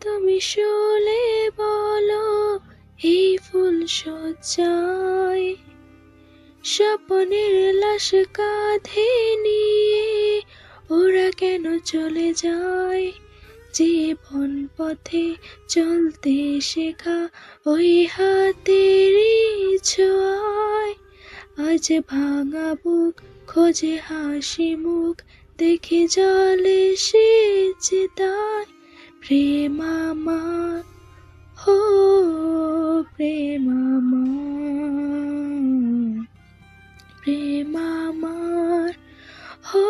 তুমি শুলে বলো এই ফুল সজ্জায় স্বপনের লাশ কাঁধে নিয়ে ওরা কেন চলে যায়? জীবন পথে চলতে শেখা ওই হাতেরই ছোঁয়ায় আজ ভাঙা বুক খোঁজে হাসি মুখ দেখে জলে সেচে তাই প্রেম আমার, হো প্রেম আমার, প্রেম আমার, হো